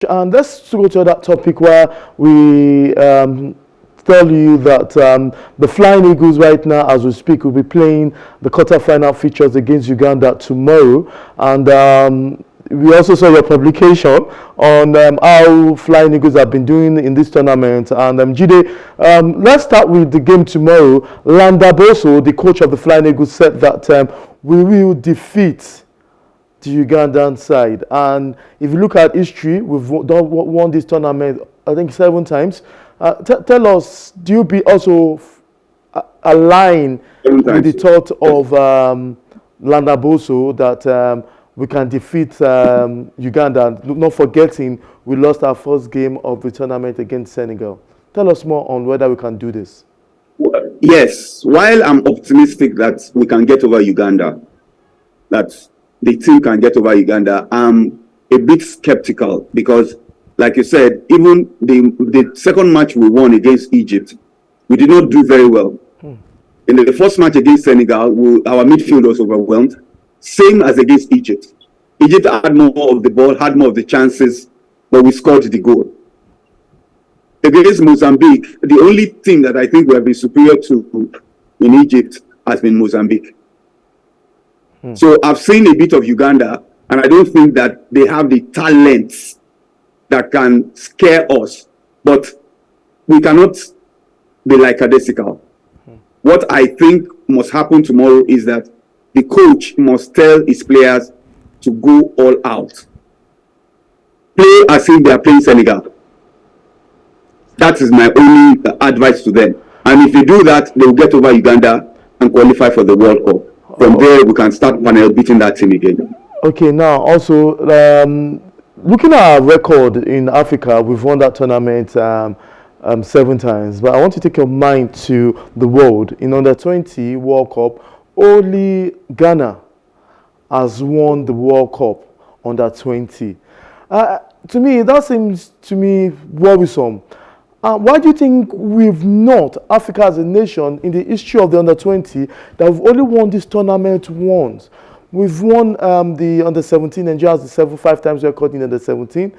And let's go to that topic where we tell you that the Flying Eagles right now, as we speak, will be playing the quarterfinal features against Uganda tomorrow. And we also saw your publication on how Flying Eagles have been doing in this tournament. And Jide, let's start with the game tomorrow. Landa Boso, the coach of the Flying Eagles, said that we will defeat the Ugandan side. And if you look at history, we've won this tournament, I think, 7 times. Tell us, do you be also align with the thought of Landa Boso that we can defeat Uganda, not forgetting we lost our first game of the tournament against Senegal? Tell us more on whether we can do this. Yes, while I'm optimistic that we can get over Uganda, that the team can get over Uganda, I'm a bit skeptical because, like you said, even the second match we won against Egypt, we did not do very well. In the first match against Senegal, our midfield was overwhelmed, same as against Egypt. Egypt had more of the ball, had more of the chances, but we scored the goal. Against Mozambique, the only team that I think we have been superior to in Egypt has been Mozambique. So I've seen a bit of Uganda, and I don't think that they have the talents that can scare us. But we cannot be like Adesical. What I think must happen tomorrow is that the coach must tell his players to go all out. Play as if they are playing Senegal. That is my only advice to them. And if they do that, they will get over Uganda and qualify for the World Cup. From there, we can start beating that team again. Okay, now also, looking at our record in Africa, we've won that tournament 7 times. But I want to take your mind to the world. In Under-20 World Cup, only Ghana has won the World Cup Under-20. To me, that seems to me worrisome. Why do you think we've not, Africa as a nation, in the history of the Under-20, that we've only won this tournament once? We've won the Under-17, Nigeria has the 5 times record in Under-17.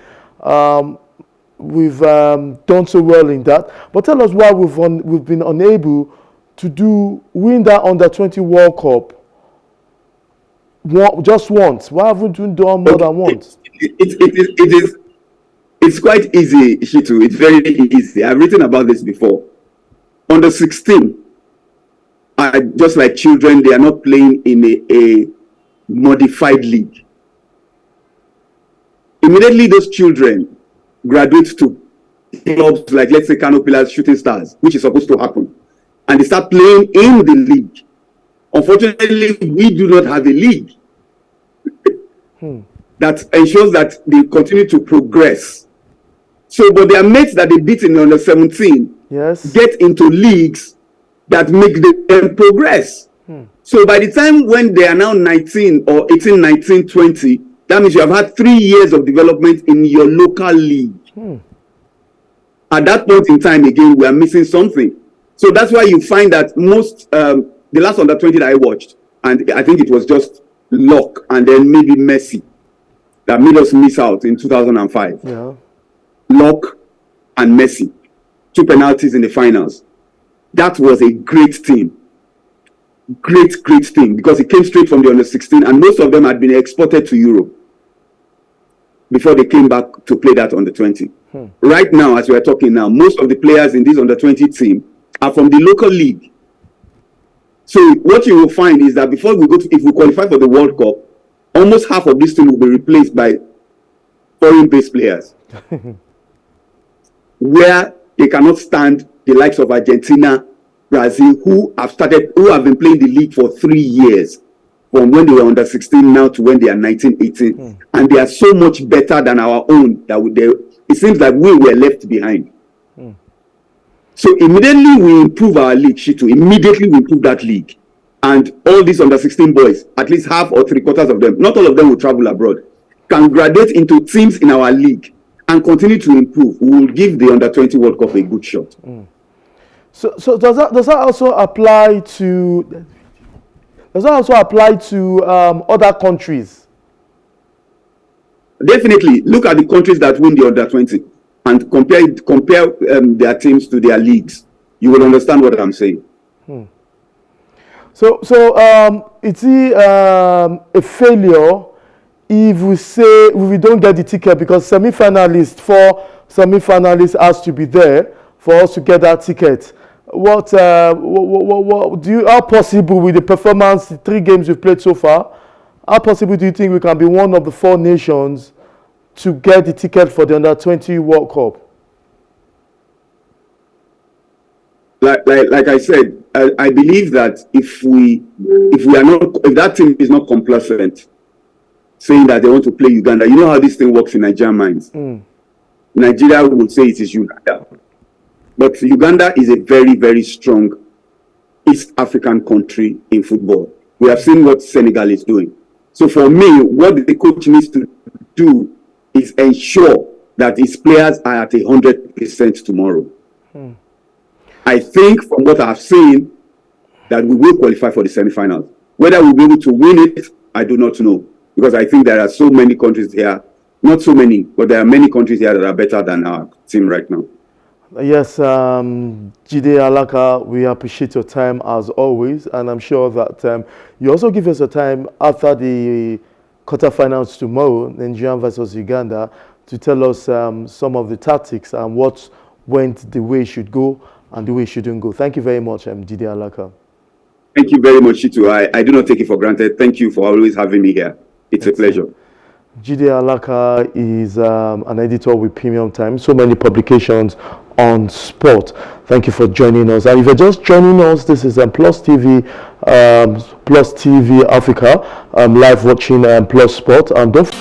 We've done so well in that. But tell us why we've been unable to win that Under-20 World Cup just once. Why haven't we done more than once? It's quite easy, Shitu. It's very easy. I've written about this before. Under-16, just like children, they are not playing in a modified league. Immediately, those children graduate to clubs like, let's say, Kano Pillars, Shooting Stars, which is supposed to happen. And they start playing in the league. Unfortunately, we do not have a league that ensures that they continue to progress. So, but their mates that they beat in Under-17 get into leagues that make them progress. So by the time when they are now 19 or 18, 19, 20, that means you have had 3 years of development in your local league. At that point in time, again, we are missing something. So that's why you find that most, the last Under-20 that I watched, and I think it was just luck and then maybe Messi that made us miss out in 2005. Yeah. Luck and Messi. 2 penalties in the finals. That was a great team. Great team, because it came straight from the Under-16, and most of them had been exported to Europe before they came back to play that Under-20. Right now, as we are talking now, most of the players in this Under-20 team are from the local league. So what you will find is that before we go to, if we qualify for the World Cup, almost half of this team will be replaced by foreign-based players, where they cannot stand the likes of Argentina, Brazil, who have been playing the league for 3 years, from when they were Under-16 now to when they are 19, 18, and they are so much better than our own that it seems like we were left behind. So immediately we improve our league, Shitu. Immediately we improve that league, and all these Under-16 boys, at least half or 3/4 of them, not all of them will travel abroad, can graduate into teams in our league and continue to improve. We will give the Under-20 World Cup a good shot. So does that also apply to other countries? definitely look at the countries that win the under-20 and compare their teams to their leagues. You will understand what I'm saying. So it's a failure if we don't get the ticket, because four semi-finalists has to be there for us to get that ticket. What how possible with the performance, the 3 games we've played so far, how possible do you think we can be one of the 4 nations to get the ticket for the under-20 World Cup? Like I said, I believe that if that team is not complacent, saying that they want to play Uganda, you know how this thing works in Nigerian minds. Nigeria will say it is Uganda, but Uganda is a very, very strong East African country in football. We have seen what Senegal is doing. So for me, what the coach needs to do is ensure that his players are at 100% tomorrow. I think from what I've seen that we will qualify for the semi-finals. Whether we'll be able to win it, I do not know. Because I think there are so many countries here, not so many, but there are many countries here that are better than our team right now. Yes, Jide Alaka, we appreciate your time as always, and I'm sure that you also give us a time after the quarterfinals tomorrow, Nigeria versus Uganda, to tell us some of the tactics and what went the way it should go and the way it shouldn't go. Thank you very much, Jide Alaka. Thank you very much, Chitu. I do not take it for granted. Thank you for always having me here. It's a pleasure. Jide Alaka is an editor with Premium Times, so many publications on sport. Thank you for joining us. And if you're just joining us, this is PlusTvAfrica, live watching Plus Sport. And don't